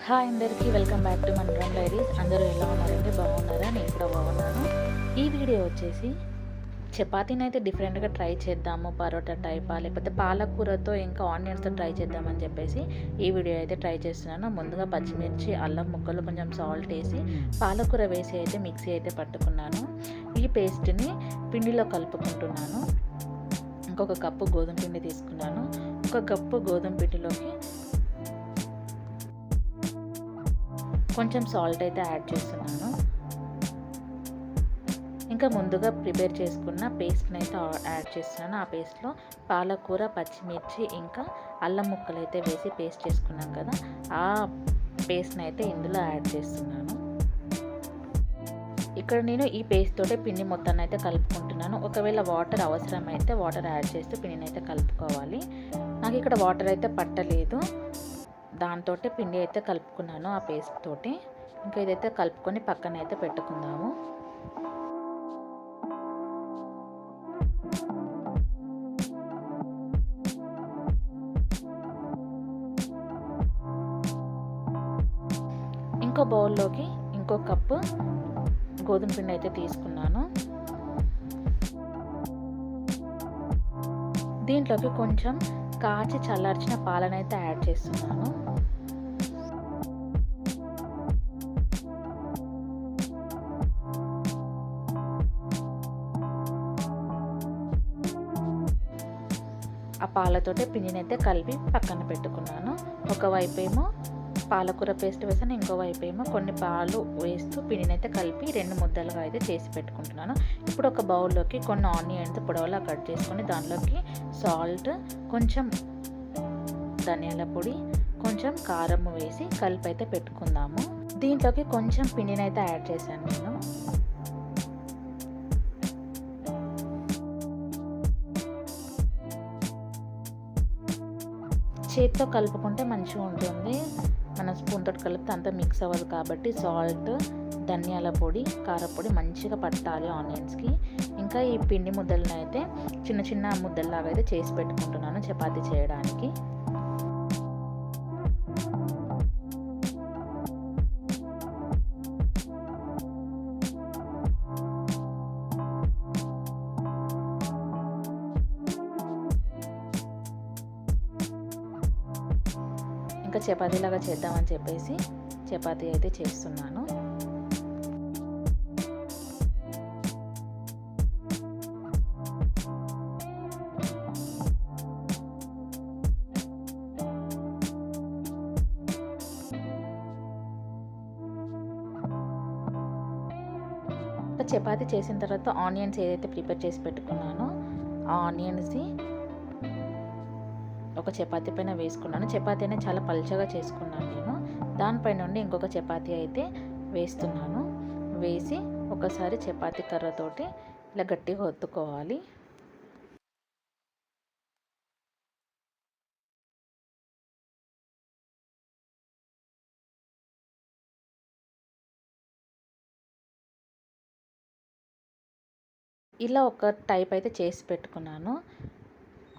Hi అందరికీ welcome back to మండలం diaries. అందరూ ఎలా ఉన్నారండి? బాగున్నారా? నేను కూడా బాగున్నాను. ఈ వీడియో వచ్చేసి చపాతీని అయితే డిఫరెంట్గా ట్రై చేద్దాము, పరోటా టైపా లేకపోతే పాలకూరతో ఇంకా ఆనియన్స్తో ట్రై చేద్దామని చెప్పేసి ఈ వీడియో అయితే ట్రై చేస్తున్నాను. ముందుగా పచ్చిమిర్చి, అల్లం ముక్కలు, కొంచెం సాల్ట్ వేసి పాలకూర వేసి అయితే మిక్సీ అయితే పట్టుకున్నాను. ఈ పేస్ట్ని పిండిలో కలుపుకుంటున్నాను. ఇంకొక కప్పు గోధుమ పిండి తీసుకున్నాను. ఒక కప్పు గోధుమ పిండిలోకి కొంచెం సాల్ట్ అయితే యాడ్ చేస్తున్నాను. ఇంకా ముందుగా ప్రిపేర్ చేసుకున్న పేస్ట్ని అయితే యాడ్ చేస్తున్నాను. ఆ పేస్ట్లో పాలకూర, పచ్చిమిర్చి ఇంకా అల్లం ముక్కలు అయితే వేసి పేస్ట్ చేసుకున్నాం కదా, ఆ పేస్ట్ని అయితే ఇందులో యాడ్ చేస్తున్నాను. ఇక్కడ నేను ఈ పేస్ట్ తోటే పిండి మొత్తాన్ని అయితే కలుపుకుంటున్నాను. ఒకవేళ వాటర్ అవసరమైతే వాటర్ యాడ్ చేస్తూ పిండిని అయితే కలుపుకోవాలి. నాకు ఇక్కడ వాటర్ అయితే పట్టలేదు, దాంతో పిండి అయితే కలుపుకున్నాను ఆ పేస్ట్ తోటి. ఇంకా ఇదైతే కలుపుకొని పక్కన అయితే పెట్టుకుందాము. ఇంకో బౌల్లోకి ఇంకో కప్పు గోధుమ పిండి అయితే తీసుకున్నాను. దీంట్లోకి కొంచెం కాచి చల్లార్చిన పాలనైతే యాడ్ చేస్తున్నాను. ఆ పాలతోటే పిండిని అయితే కలిపి పక్కన పెట్టుకున్నాను. ఒకవైపు ఏమో పాలకూర పేస్ట్ వేసాను, ఇంకో వైపు ఏమో కొన్ని పాలు వేస్తూ పిండిని అయితే కలిపి 2 ముద్దలుగా అయితే చేసి పెట్టుకుంటున్నాను. ఇప్పుడు ఒక బౌల్లోకి కొన్ని ఆనియన్స్ పొడవులా కట్ చేసుకొని దాంట్లోకి సాల్ట్, కొంచెం ధనియాల పొడి, కొంచెం కారం వేసి కలిపి అయితే పెట్టుకుందాము. దీంట్లోకి కొంచెం పిండిని అయితే యాడ్ చేశాను నేను. చేతితో కలుపుకుంటే మంచిగా ఉంటుంది, మన స్పూన్ తోటి కలిపితే అంతా మిక్స్ అవ్వదు కాబట్టి సాల్ట్, ధనియాల పొడి, కారపొడి మంచిగా పట్టాలి ఆనియన్స్కి. ఇంకా ఈ పిండి ముద్దలను అయితే చిన్న చిన్న ముద్దల్లాగా అయితే చేసి పెట్టుకుంటున్నాను చపాతీ చేయడానికి. ఇంకా చపాతీలాగా చేద్దామని చెప్పేసి చపాతీ అయితే చేస్తున్నాను. చపాతీ చేసిన తర్వాత ఆనియన్స్ ఏదైతే ప్రిపేర్ చేసి పెట్టుకున్నానో ఆ ఆనియన్స్ని ఒక చపాతీ పైన వేసుకున్నాను. చపాతీ అనేది చాలా పల్చగా చేసుకున్నాను నేను. దానిపైన నుండి ఇంకొక చపాతీ అయితే వేస్తున్నాను. వేసి ఒకసారి చపాతీ కర్రతోటి ఇలా గట్టిగా ఒత్తుకోవాలి. ఇలా ఒక టైప్ అయితే చేసి పెట్టుకున్నాను.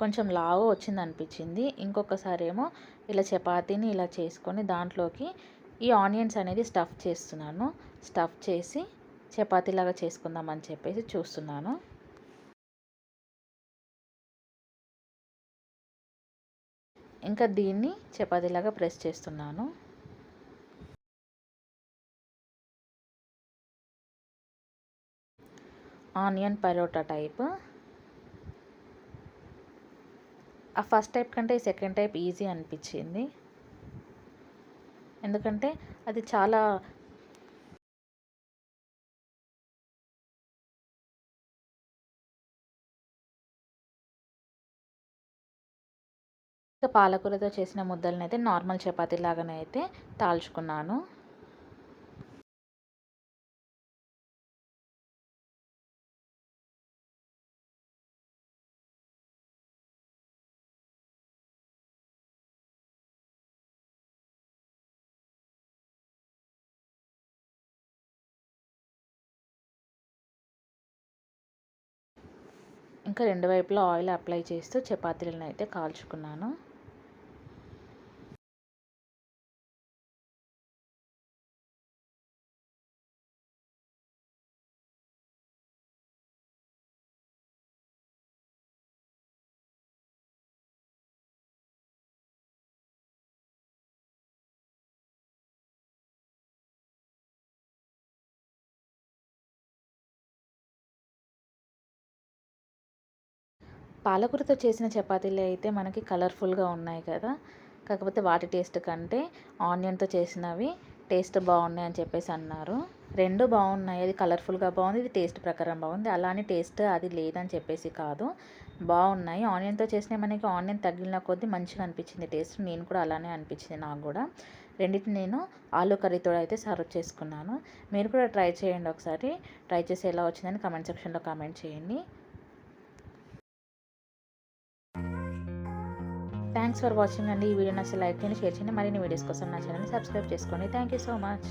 కొంచెం లావు వచ్చింది అనిపించింది. ఇంకొకసారి ఏమో ఇలా చపాతీని ఇలా చేసుకొని దాంట్లోకి ఈ ఆనియన్స్ అనేది స్టఫ్ చేస్తున్నాను. స్టఫ్ చేసి చపాతీలాగా చేసుకుందామని చెప్పేసి చూస్తున్నాను. ఇంకా దీన్ని చపాతీలాగా ప్రెస్ చేస్తున్నాను. Onion paratha type. ఆ ఫస్ట్ టైప్ కంటే ఈ సెకండ్ టైప్ ఈజీ అనిపించింది, ఎందుకంటే అది చాలా పాలకూరతో చేసిన ముద్దలను అయితే నార్మల్ చపాతీ లాగానే అయితే తాల్చుకున్నాను. ఇంకా రెండు వైపులా ఆయిల్ అప్లై చేస్తూ చపాతీలను అయితే కాల్చుకున్నాను. పాలకూరతో చేసిన చపాతీలు అయితే మనకి కలర్ఫుల్గా ఉన్నాయి కదా. కాకపోతే వాటి టేస్ట్ కంటే ఆనియన్తో చేసినవి టేస్ట్ బాగున్నాయి అని చెప్పేసి అన్నారు. రెండు బాగున్నాయి, అది కలర్ఫుల్గా బాగుంది, ఇది టేస్ట్ ప్రకారం బాగుంది. అలానే టేస్ట్ అది లేదని చెప్పేసి కాదు, బాగున్నాయి. ఆనియన్తో చేసినవి మనకి ఆనియన్ తగిలిన కొద్దీ మంచిగా అనిపించింది టేస్ట్. నేను కూడా అలానే అనిపించింది నాకు కూడా. రెండింటిని నేను ఆలు కర్రీతో అయితే సర్వ్ చేసుకున్నాను. మీరు కూడా ట్రై చేయండి ఒకసారి. ట్రై చేసి ఎలా వచ్చిందని కామెంట్ సెక్షన్లో కామెంట్ చేయండి. థ్యాంక్స్ ఫర్ వాచింగ్ అండి. ఈ వీడియో నచ్చితే లైక్ చేయండి, షేర్ చేయండి. మరిన్ని వీడియోస్ కోసం నా ఛానల్ని సబ్స్క్రైబ్ చేసుకోండి. Thank you so much.